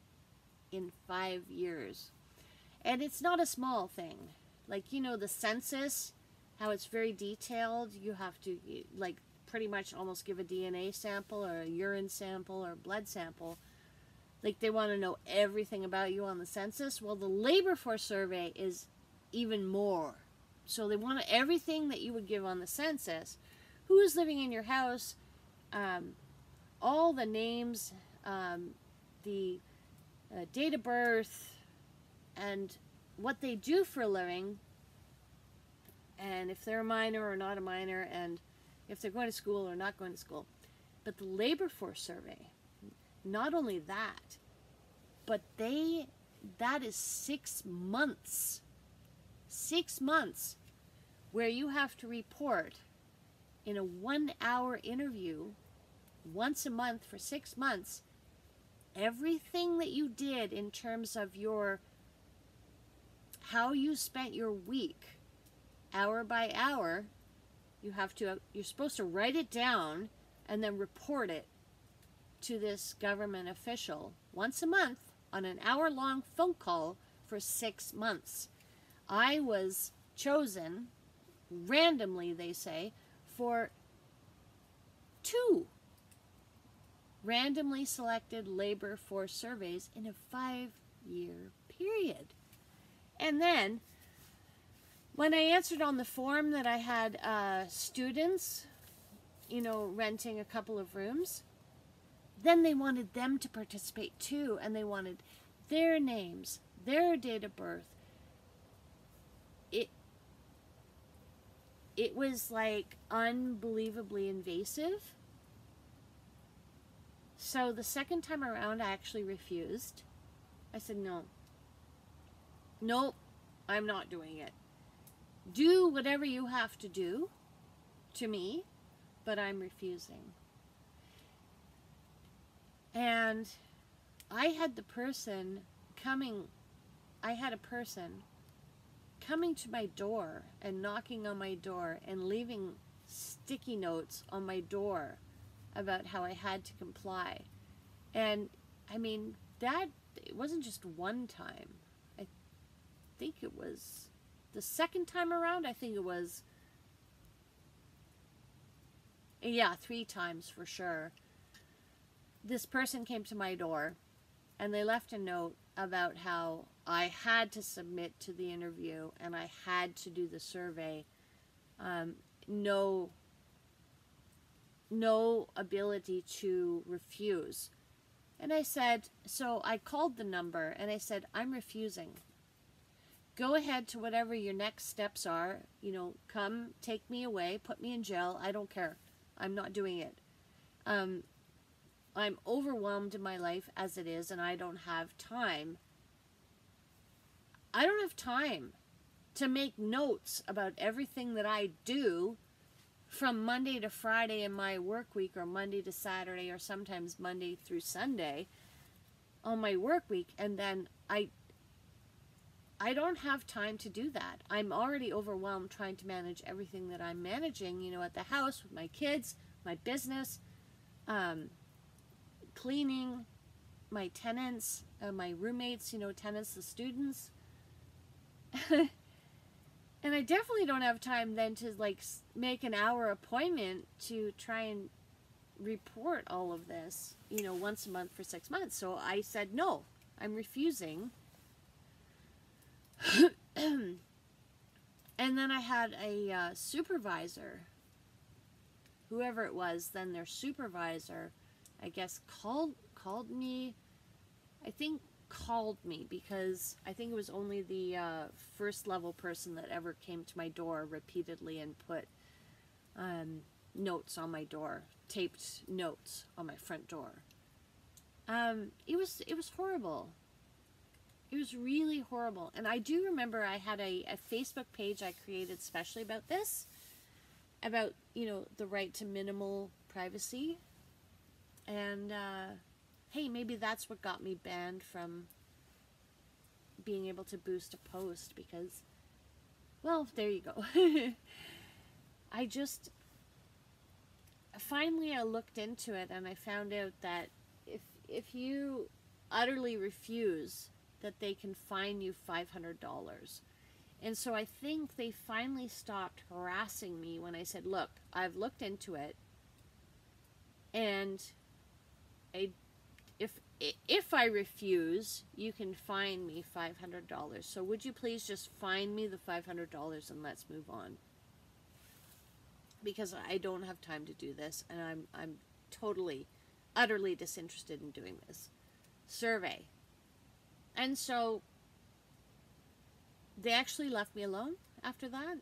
in 5 years. And it's not a small thing. The census, how it's very detailed. You have to pretty much almost give a DNA sample or a urine sample or a blood sample. They want to know everything about you on the census. Well, the labor force survey is even more. So they want everything that you would give on the census. Who's living in your house, all the names, the date of birth, and what they do for a living, and if they're a minor or not a minor, and if they're going to school or not going to school. But the labor force survey, not only that, but that is 6 months. 6 months where you have to report in a 1-hour interview once a month for 6 months everything that you did in terms of how you spent your week, hour by hour. You're supposed to write it down and then report it to this government official once a month on an hour-long phone call for 6 months. I was chosen randomly, they say, for 2 randomly selected labor force surveys in a 5-year period. And then, when I answered on the form that I had students, renting a couple of rooms, then they wanted them to participate too, and they wanted their names, their date of birth. It was like unbelievably invasive. So the second time around, I actually refused. I said, nope, I'm not doing it. Do whatever you have to do to me, but I'm refusing. And I had a person coming to my door and knocking on my door and leaving sticky notes on my door about how I had to comply. And I mean, it wasn't just one time. I think it was the second time around. I think it was, 3 times for sure. This person came to my door and they left a note about how I had to submit to the interview and I had to do the survey. No ability to refuse. And I said, so I called the number and I said, I'm refusing. Go ahead to whatever your next steps are. Come take me away, put me in jail. I don't care. I'm not doing it. I'm overwhelmed in my life as it is, and I don't have time. I don't have time to make notes about everything that I do from Monday to Friday in my work week, or Monday to Saturday, or sometimes Monday through Sunday on my work week, and then I don't have time to do that. I'm already overwhelmed trying to manage everything that I'm managing, at the house with my kids, my business, cleaning, my tenants, my roommates, tenants, the students. And I definitely don't have time then to make an hour appointment to try and report all of this, once a month for 6 months. So I said, no, I'm refusing. And then I had a supervisor, whoever it was, then their supervisor, I guess called me, because I think it was only the first level person that ever came to my door repeatedly and put notes on my door, taped notes on my front door. It was horrible. It was really horrible. And I do remember I had a Facebook page I created specially about this, about, the right to minimal privacy. And, hey, maybe that's what got me banned from being able to boost a post, because, well, there you go. Finally I looked into it and I found out that if you utterly refuse, that they can fine you $500. And so I think they finally stopped harassing me when I said, look, I've looked into it, and if I refuse, you can fine me $500. So would you please just fine me the $500 and let's move on? Because I don't have time to do this, and I'm totally, utterly disinterested in doing this survey. And so they actually left me alone after that.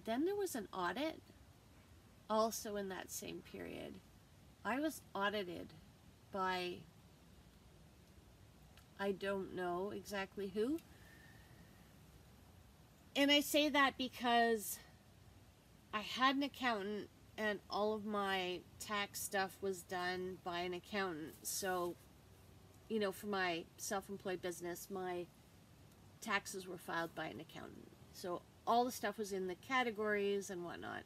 Then there was an audit also in that same period. I was audited by, I don't know exactly who. And I say that because I had an accountant and all of my tax stuff was done by an accountant. So, you know, for my self-employed business, my taxes were filed by an accountant. So all the stuff was in the categories and whatnot.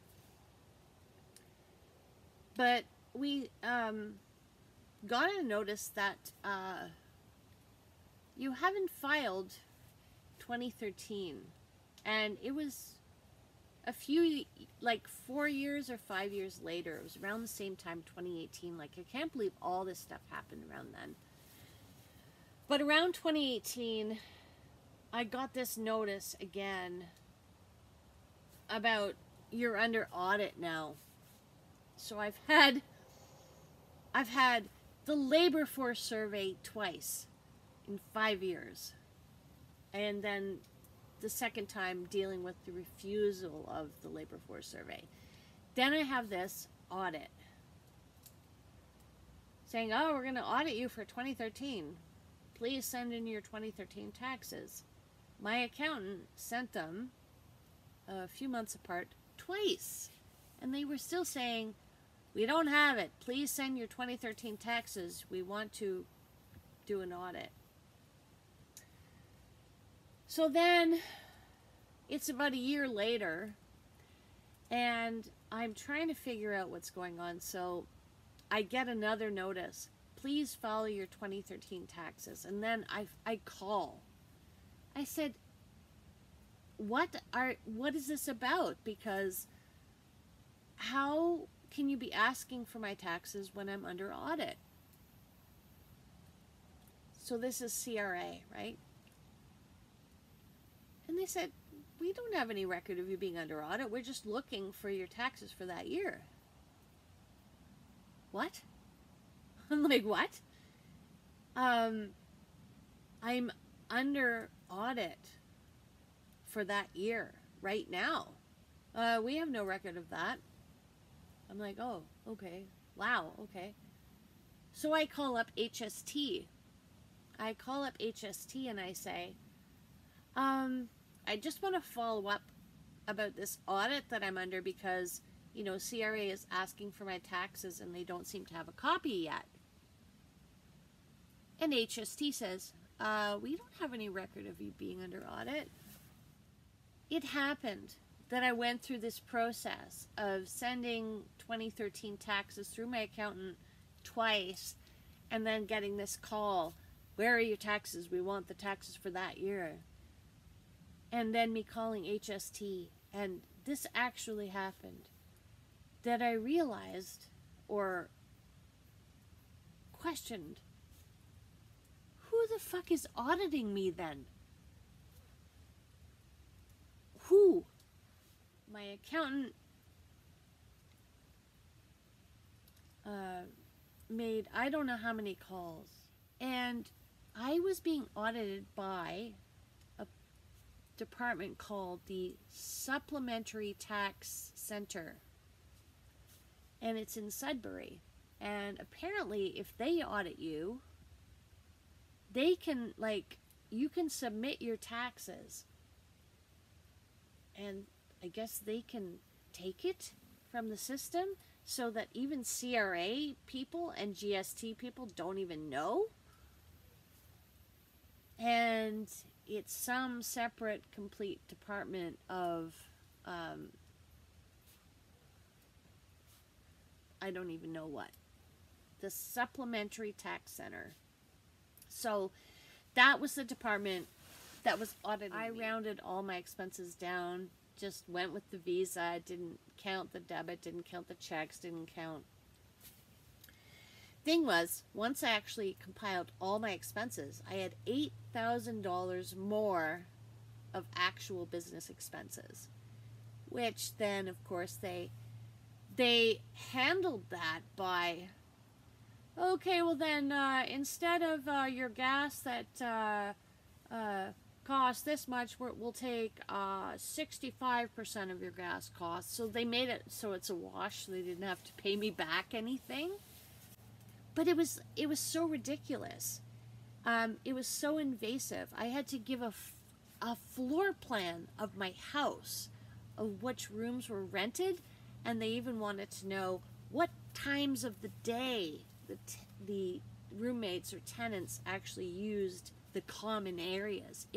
But we got a notice that you haven't filed 2013. And it was a few, like 4 years or 5 years later. It was around the same time, 2018. Like, I can't believe all this stuff happened around then. But around 2018, I got this notice again about you're under audit now. So I've had the labor force survey twice in 5 years. And then the second time dealing with the refusal of the labor force survey. Then I have this audit saying, oh, we're going to audit you for 2013. Please send in your 2013 taxes. My accountant sent them a few months apart twice. And they were still saying, we don't have it. Please send your 2013 taxes. We want to do an audit. So then it's about a year later and I'm trying to figure out what's going on. So I get another notice. Please follow your 2013 taxes. And then I call. I said, what is this about? Because how can you be asking for my taxes when I'm under audit? So this is CRA, right? And they said, we don't have any record of you being under audit. We're just looking for your taxes for that year. What? I'm like, what? I'm under audit for that year right now. We have no record of that. I'm like, oh, okay. Wow, okay. So I call up HST. I call up HST and I say, I just want to follow up about this audit that I'm under because, you know, CRA is asking for my taxes and they don't seem to have a copy yet. And HST says, we don't have any record of you being under audit. It happened that I went through this process of sending 2013 taxes through my accountant twice and then getting this call, where are your taxes? We want the taxes for that year. And then me calling HST, and this actually happened, that I realized or questioned, who the fuck is auditing me then? Who? My accountant made I don't know how many calls, and I was being audited by department called the Supplementary Tax Center, and it's in Sudbury. And apparently if they audit you, they can, like, you can submit your taxes and I guess they can take it from the system so that even CRA people and GST people don't even know. And it's some separate, complete department of, I don't even know what. The Supplementary Tax Center. So that was the department that was auditing me. I rounded all my expenses down, just went with the Visa, didn't count the debit, didn't count the checks, didn't count. Thing was, once I actually compiled all my expenses, I had $8,000 more of actual business expenses, which then, of course, they handled that by, okay, well then, instead of your gas that costs this much, we'll take 65% of your gas costs. So they made it so it's a wash, so they didn't have to pay me back anything. But it was so ridiculous. It was so invasive. I had to give a floor plan of my house, of which rooms were rented, and they even wanted to know what times of the day the roommates or tenants actually used the common areas.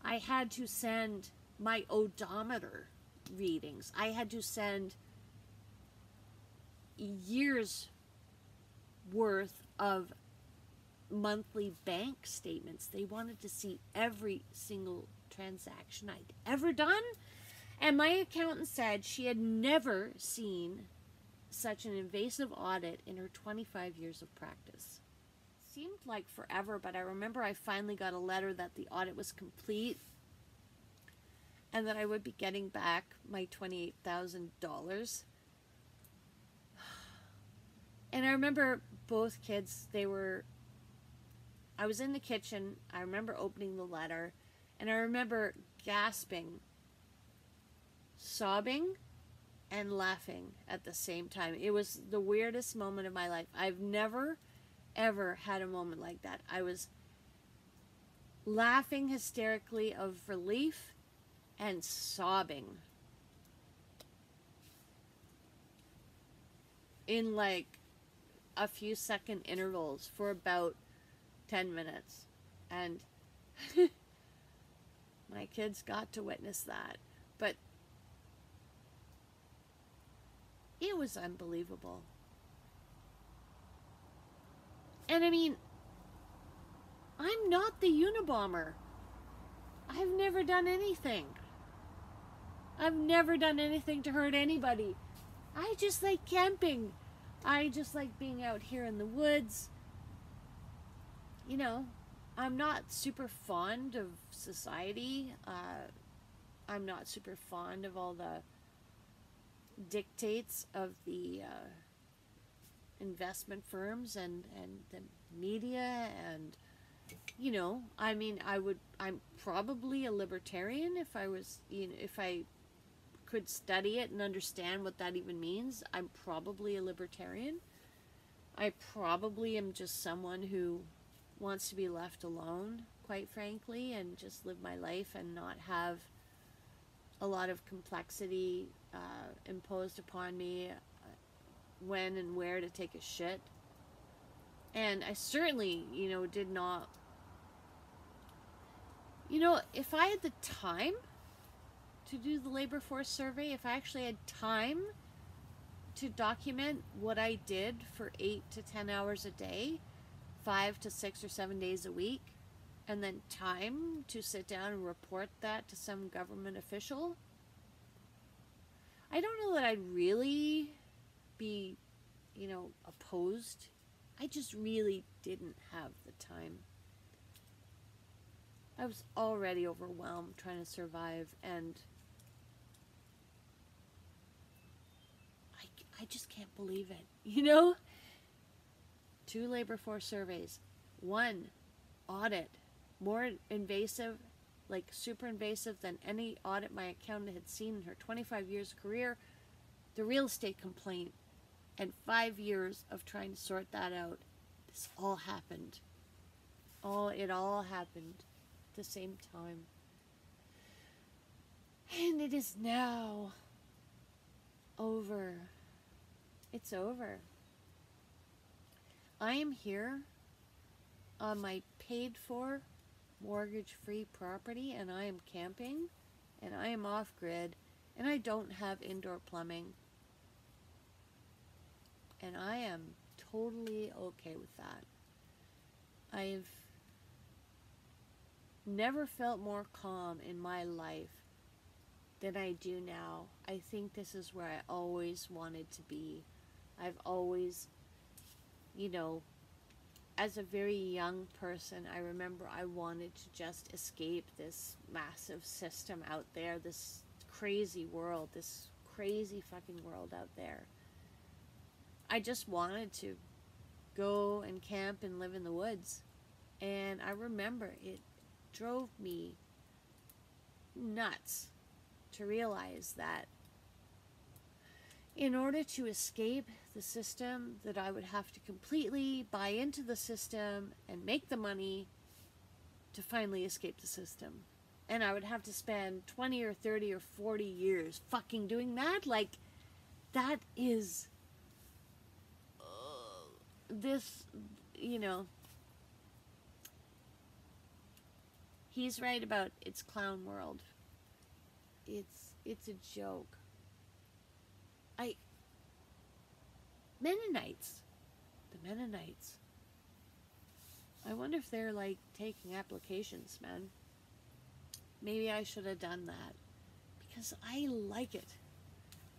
I had to send my odometer readings. I had to send years worth of monthly bank statements. They wanted to see every single transaction I'd ever done. And my accountant said she had never seen such an invasive audit in her 25 years of practice. It seemed like forever, but I remember I finally got a letter that the audit was complete and that I would be getting back my $28,000. And I remember both kids, I was in the kitchen, I remember opening the letter, and I remember gasping, sobbing, and laughing at the same time. It was the weirdest moment of my life. I've never, ever had a moment like that. I was laughing hysterically of relief and sobbing in like a few second intervals for about 10 minutes. And my kids got to witness that. But it was unbelievable. And I mean, I'm not the Unabomber. I've never done anything. I've never done anything to hurt anybody. I just like camping. I just like being out here in the woods. You know, I'm not super fond of society. I'm not super fond of all the dictates of the investment firms and the media, and you know, I mean, I'm probably a libertarian if I was, you know, if I could study it and understand what that even means. I'm probably a libertarian. I probably am just someone who wants to be left alone, quite frankly, and just live my life and not have a lot of complexity imposed upon me when and where to take a shit. And I certainly, you know, did not, you know, if I had the time to do the labor force survey, if I actually had time to document what I did for 8 to 10 hours a day, 5 to 6 or 7 days a week, and then time to sit down and report that to some government official, I don't know that I'd really be, you know, opposed. I just really didn't have the time. I was already overwhelmed trying to survive, and I just can't believe it, you know? 2 labor force surveys, 1 audit, more invasive, like super invasive than any audit my accountant had seen in her 25 years career, the real estate complaint, and 5 years of trying to sort that out. This all happened. It all happened at the same time. And it is now over. It's over. I am here on my paid-for, mortgage-free property, and I am camping, and I am off-grid, and I don't have indoor plumbing. And I am totally okay with that. I've never felt more calm in my life than I do now. I think this is where I always wanted to be. I've always, you know, as a very young person, I remember I wanted to just escape this massive system out there, this crazy world, this crazy fucking world out there. I just wanted to go and camp and live in the woods. And I remember it drove me nuts to realize that in order to escape the system, that I would have to completely buy into the system and make the money to finally escape the system. And I would have to spend 20 or 30 or 40 years fucking doing that. Like, that is this, you know, he's right about it's clown world. It's a joke. Mennonites. The Mennonites. I wonder if they're like taking applications, man. Maybe I should have done that. Because I like it.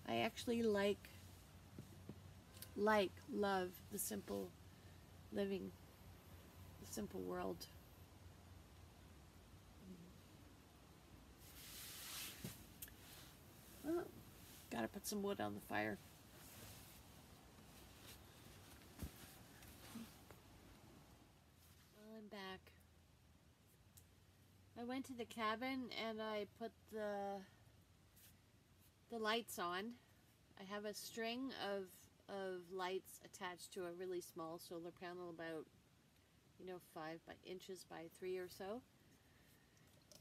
I actually love the simple living, the simple world. Oh, gotta put some wood on the fire. Well, I'm back. I went to the cabin and I put the lights on. I have a string of lights attached to a really small solar panel, about 5 inches by 3 or so.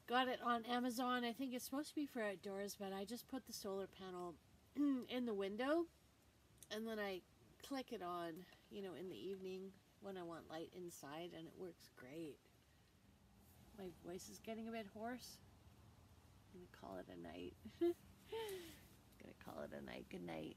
Got it on Amazon. I think it's supposed to be for outdoors, but I just put the solar panel in the window, and then I click it on, in the evening when I want light inside, and it works great. My voice is getting a bit hoarse. I'm gonna call it a night. Gonna call it a night. Good night.